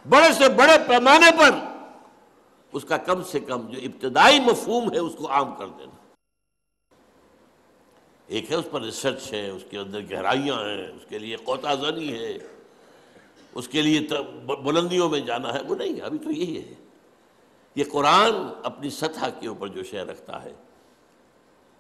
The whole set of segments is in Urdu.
بڑے سے بڑے پیمانے پر اس کا کم سے کم جو ابتدائی مفہوم ہے اس کو عام کر دینا۔ ایک ہے اس پر ریسرچ ہے، اس کے اندر گہرائیاں ہیں، اس کے لیے قوطہ زنی ہے، اس کے لیے بلندیوں میں جانا ہے، وہ نہیں، ابھی تو یہی ہے۔ یہ قرآن اپنی سطح کے اوپر جو شے رکھتا ہے،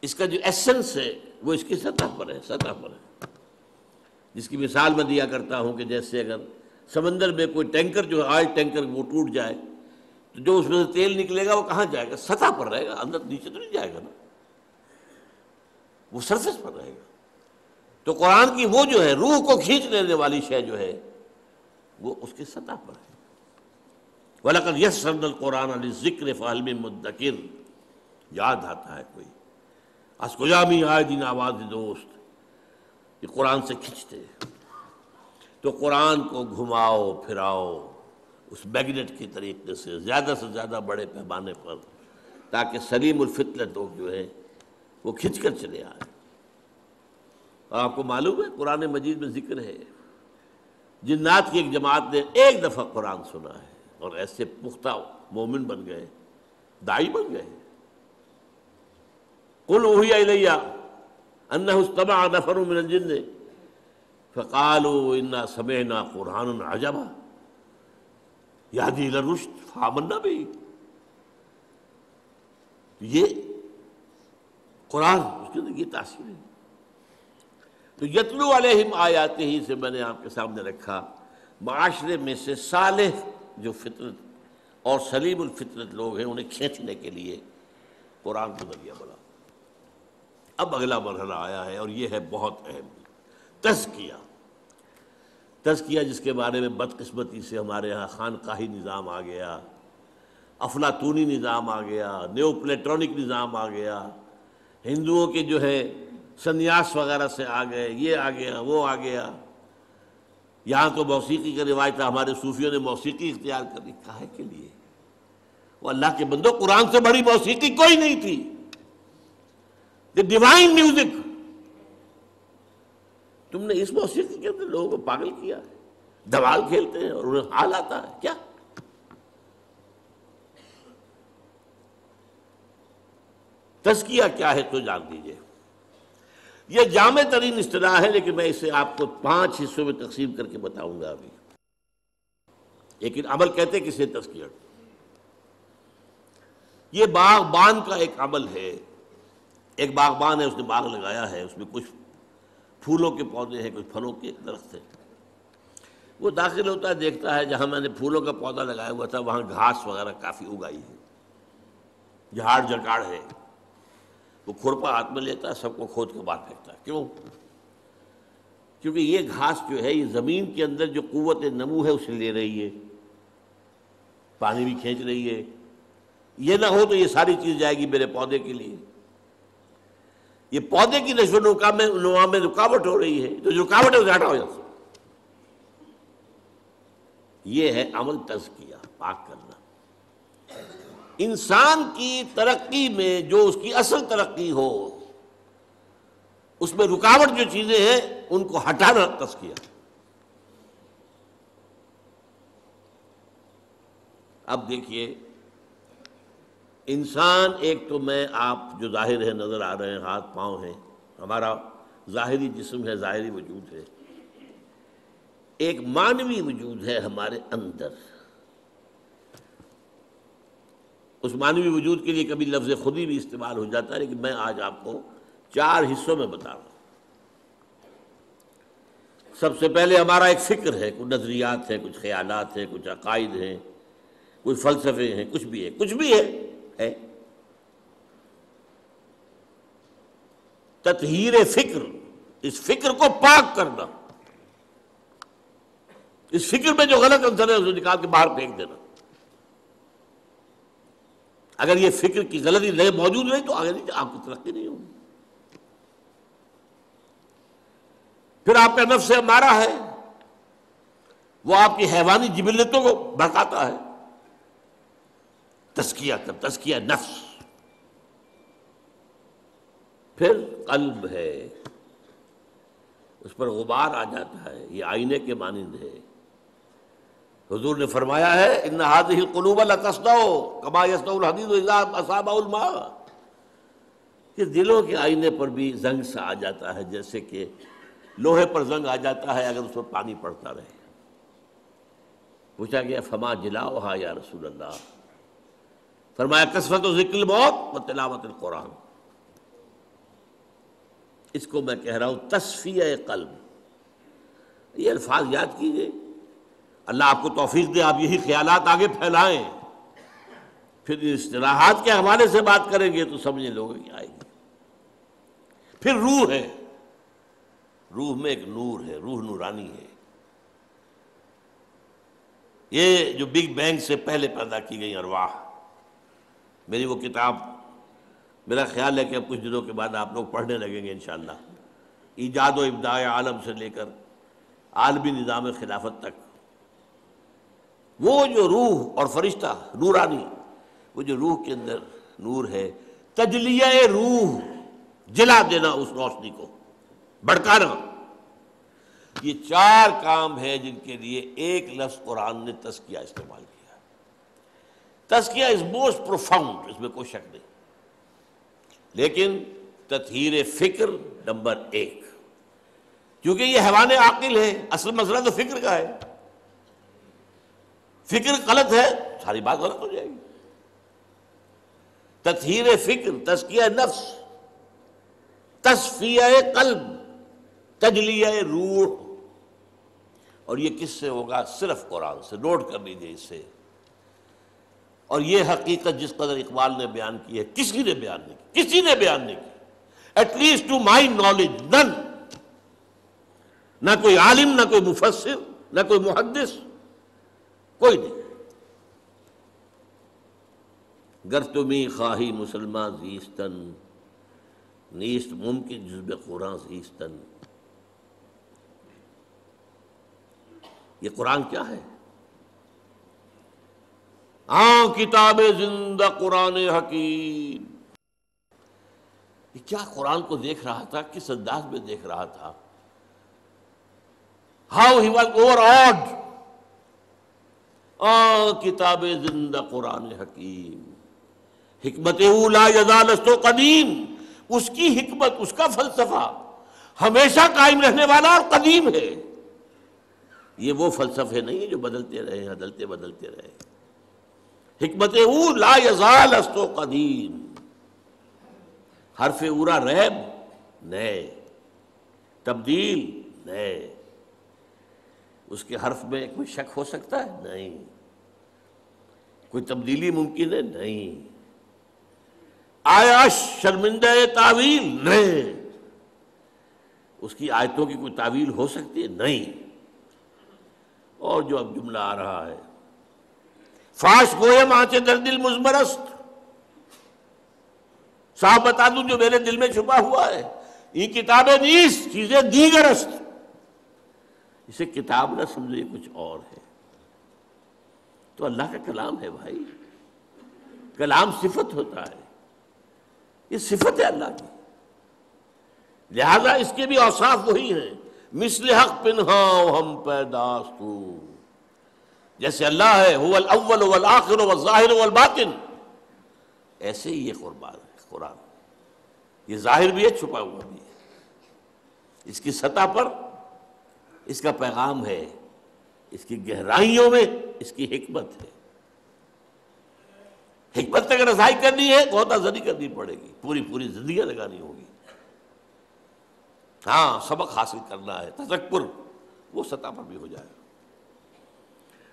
اس کا جو ایسنس ہے وہ اس کی سطح پر ہے، سطح پر ہے۔ جس کی مثال میں دیا کرتا ہوں کہ جیسے اگر سمندر میں کوئی ٹینکر جو ہے، آئل ٹینکر، وہ ٹوٹ جائے تو جو اس میں سے تیل نکلے گا وہ کہاں جائے گا؟ سطح پر رہے گا، اندر نیچے تو نہیں جائے گا نا، وہ سرفیس پر رہے گا۔ تو قرآن کی وہ جو ہے روح کو کھینچ لینے والی شے جو ہے وہ اس کی سطح پر ہے۔ وَلَقَدْ يَسَّرْنَا الْقُرْآنَ لِلذِّكْرِ فَهَلْ مِن مُدَّكِرٍ، یاد آتا ہے کوئی از کجا می آئے دن آواز دوست، یہ قرآن سے کھنچتے ہیں۔ تو قرآن کو گھماؤ پھراؤ اس میگنیٹ کی طریقے سے زیادہ بڑے پیمانے پر، تاکہ سلیم الفطرت لوگ جو ہے وہ کھنچ کر چلے آئے۔ اور آپ کو معلوم ہے قرآن مجید میں ذکر ہے جنات کی ایک جماعت نے ایک دفعہ قرآن سنا ہے اور ایسے پختہ مومن بن گئے، داعی بن گئے۔ قُلْ أُوحِیَ إِلَیَّ أَنَّهُ اسْتَمَعَ نَفَرٌ مِّنَ الْجِنِّ فَقَالُوا إِنَّا سَمِعْنَا قُرْآنًا عَجَبًا يَهْدِي إِلَى الرُّشْدِ فَآمَنَّا بِهِ۔ یہ قرآن، اس کے اندر یہ تاثیر ہے۔ تو یتلو علیہم آیاتہ ہی سے میں نے آپ کے سامنے رکھا، معاشرے میں سے صالح جو فطرت اور سلیم الفطرت لوگ ہیں انہیں کھینچنے کے لیے قرآن کو ذریعہ بنا۔ اب اگلا مرحلہ آیا ہے اور یہ ہے بہت اہم، تزکیہ۔ تزکیہ جس کے بارے میں بدقسمتی سے ہمارے ہاں خانقاہی نظام آ گیا، افلاطونی نظام آ گیا، نیو پلیٹونک نظام آ گیا، ہندوؤں کے جو ہے سنیاس وغیرہ سے آ گئے، یہ آ گیا وہ آ گیا۔ یہاں تو موسیقی کا روایت ہے، ہمارے صوفیوں نے موسیقی اختیار کر لی، کاہے کے لیے؟ وہ اللہ کے بندو، قرآن سے بڑی موسیقی کوئی نہیں تھی، دی ڈیوائن میوزک۔ تم نے اس موسیقی کے اندر لوگوں کو پاگل کیا ہے، دھمال کھیلتے ہیں اور انہیں حال آتا ہے کیا؟ تزکیہ کیا ہے تو جان دیجئے۔ یہ جامع ترین اصطلاح ہے، لیکن میں اسے آپ کو 5 حصوں میں تقسیم کر کے بتاؤں گا ابھی۔ لیکن عمل کہتے کسے تزکیہ؟ یہ باغبان کا ایک عمل ہے۔ ایک باغبان ہے، اس نے باغ لگایا ہے، اس میں کچھ پھولوں کے پودے ہیں، کچھ پھلوں کے درخت ہیں۔ وہ داخل ہوتا ہے، دیکھتا ہے جہاں میں نے پھولوں کا پودا لگایا ہوا تھا وہاں گھاس وغیرہ کافی اگائی ہے، جھاڑ جھکاڑ ہے۔ وہ کھرپا ہاتھ میں لیتا ہے، سب کو کھود کے باہر پھینکتا ہے۔ کیوں؟ کیونکہ یہ گھاس جو ہے یہ زمین کے اندر جو قوت نمو ہے اسے لے رہی ہے، پانی بھی کھینچ رہی ہے۔ یہ نہ ہو تو یہ ساری چیز جائے گی میرے پودے کے لیے، یہ پودے کی نشو و نما میں رکاوٹ ہو رہی ہے، تو جو رکاوٹ ہے اسے ہٹاؤ یہاں سے۔ یہ ہے عمل تزکیہ، پاک کرنا۔ انسان کی ترقی میں جو اس کی اصل ترقی ہو، اس میں رکاوٹ جو چیزیں ہیں ان کو ہٹانا تزکیہ۔ اب دیکھیے، انسان ایک تو میں آپ جو ظاہر ہے نظر آ رہے ہیں، ہاتھ پاؤں ہیں، ہمارا ظاہری جسم ہے، ظاہری وجود ہے۔ ایک معنوی وجود ہے ہمارے اندر۔ اس معنوی وجود کے لیے کبھی لفظ خودی بھی استعمال ہو جاتا ہے، لیکن میں آج آپ کو 4 حصوں میں بتا رہا ہوں۔ سب سے پہلے ہمارا ایک فکر ہے، کچھ نظریات ہیں، کچھ خیالات ہیں، کچھ عقائد ہیں، کچھ فلسفے ہیں، کچھ بھی ہے، کچھ بھی ہے۔ تطہیر فکر، اس فکر کو پاک کرنا، اس فکر میں جو غلط عنصر ہے اسے نکال کے باہر پھینک دینا۔ اگر یہ فکر کی غلطی موجود نہیں تو آگے نہیں، آپ کی ترقی نہیں ہوگی۔ پھر آپ کا نفس امارہ ہے، وہ آپ کی حیوانی جبلتوں کو بھڑکاتا ہے۔ تزکیہ نفس۔ پھر قلب ہے، اس پر غبار آ جاتا ہے، یہ آئینے کے مانند ہے، حضور نے فرمایا ہے ان هذه القلوب لتصدع كما يصدع الحديد اذا اصابه الماء، کہ دلوں کے آئینے پر بھی زنگ سا آ جاتا ہے، جیسے کہ لوہے پر زنگ آ جاتا ہے اگر اس پر پانی پڑتا رہے۔ پوچھا گیا فما جلاؤہا یا رسول اللہ؟ فرمایا کثرت ذکر الموت و تلاوت القرآن۔ اس کو میں کہہ رہا ہوں تصفیہ قلب۔ یہ الفاظ یاد کیجئے، اللہ آپ کو توفیق دے آپ یہی خیالات آگے پھیلائیں، پھر اصطلاحات کے حوالے سے بات کریں گے تو سمجھنے لوگوں کی آئے گی۔ پھر روح ہے، روح میں ایک نور ہے، روح نورانی ہے۔ یہ جو بگ بینگ سے پہلے پیدا کی گئی ارواح، میری وہ کتاب میرا خیال ہے کہ اب کچھ دنوں کے بعد آپ لوگ پڑھنے لگیں گے انشاءاللہ، ایجاد و ابداع عالم سے لے کر عالمی نظام خلافت تک، وہ جو روح اور فرشتہ نورانی، وہ جو روح کے اندر نور ہے، تجلیہ روح، جلا دینا اس روشنی کو، بھڑکانا، یہ چار کام ہیں جن کے لیے ایک لفظ قرآن نے تزکیہ استعمال کیا۔ تزکیہ از موسٹ پروفاؤنڈ، اس میں کوئی شک نہیں، لیکن تطہیر فکر نمبر ایک، کیونکہ یہ حیوان عاقل ہے، اصل مسئلہ تو فکر کا ہے۔ فکر غلط ہے ساری بات غلط ہو جائے گی۔ تطہیر فکر، تزکیہ نفس، تصفیہ قلب، تجلیہ روح، اور یہ کس سے ہوگا؟ صرف قرآن سے۔ نوٹ کر لیجیے اس سے۔ اور یہ حقیقت جس قدر اقبال نے بیان کی ہے کسی نے بیان نہیں کی، کسی نے بیان نہیں کی، at least to my knowledge none, نہ کوئی عالم، نہ کوئی مفسر، نہ کوئی محدث، کوئی نہیں۔ گر تمہیں خواہی مسلمان زیستن، نیست ممکن جزب قرآن زیستن۔ یہ قرآن کیا ہے؟ کتاب زندہ قرآن حکیم۔ یہ کیا قرآن کو دیکھ رہا تھا، کس انداز میں دیکھ رہا تھا؟ How he was over odd. کتاب زندہ قرآن حکیم، حکمت لا یزال است قدیم، اس کی حکمت، اس کا فلسفہ ہمیشہ قائم رہنے والا اور قدیم ہے۔ یہ وہ فلسفے نہیں جو بدلتے رہے، بدلتے بدلتے رہے۔ حکمت لا یزال است قدیم، حرف اورا ریب نئے، تبدیل نئے، اس کے حرف میں کوئی شک ہو سکتا ہے؟ نہیں۔ کوئی تبدیلی ممکن ہے؟ نہیں۔ آیا شرمندہ تعویل؟ نہیں۔ اس کی آیتوں کی کوئی تعویل ہو سکتی ہے؟ نہیں۔ اور جو اب جملہ آ رہا ہے، فاش گویم آنچے در دل مزمرست، صاحب بتا دوں جو میرے دل میں چھپا ہوا ہے، یہ کتابیں نیست چیزیں دیگر است۔ اسے کتاب نہ سمجھے، کچھ اور ہے۔ تو اللہ کا کلام ہے بھائی، کلام صفت ہوتا ہے، یہ صفت ہے اللہ کی، لہذا اس کے بھی اوصاف وہی ہیں۔ مثل حق پنہاں ہم پیداستو، جیسے اللہ ہے هو الاول والآخر والظاہر والباطن، ایسے ہی یہ قرآن، یہ ظاہر بھی ہے، چھپا ہوا بھی ہے۔ اس کی سطح پر اس کا پیغام ہے، اس کی گہرائیوں میں اس کی حکمت ہے۔ حکمت تک رسائی کرنی ہے غوطہ زنی کرنی پڑے گی، پوری زندگی لگانی ہوگی۔ ہاں سبق حاصل کرنا ہے، تذکر وہ سطح پر بھی ہو جائے۔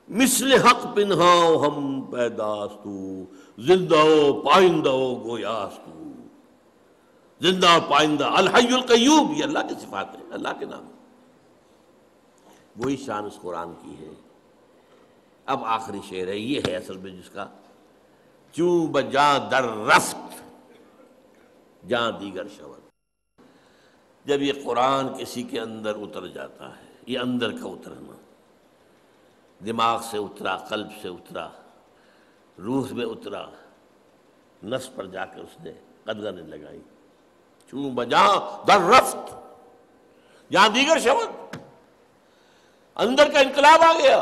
مثل حق پنہاں ہم پیداستو، زندہ و پائندہ و گویاستو، زندہ و پائندہ، الحی القیوم، یہ اللہ کی صفات ہے، اللہ کے نام ہے، وہی شان اس قرآن کی ہے۔ اب آخری شعر ہے، یہ ہے اصل میں جس کا چوں بجاں در رفت جاں دیگر شود۔ جب یہ قرآن کسی کے اندر اتر جاتا ہے، یہ اندر کا اترنا، دماغ سے اترا، قلب سے اترا، روح میں اترا، نفس پر جا کر اس نے قدغنیں لگائی، چوں بجاں در رفت جہاں دیگر شود، اندر کا انقلاب آ گیا۔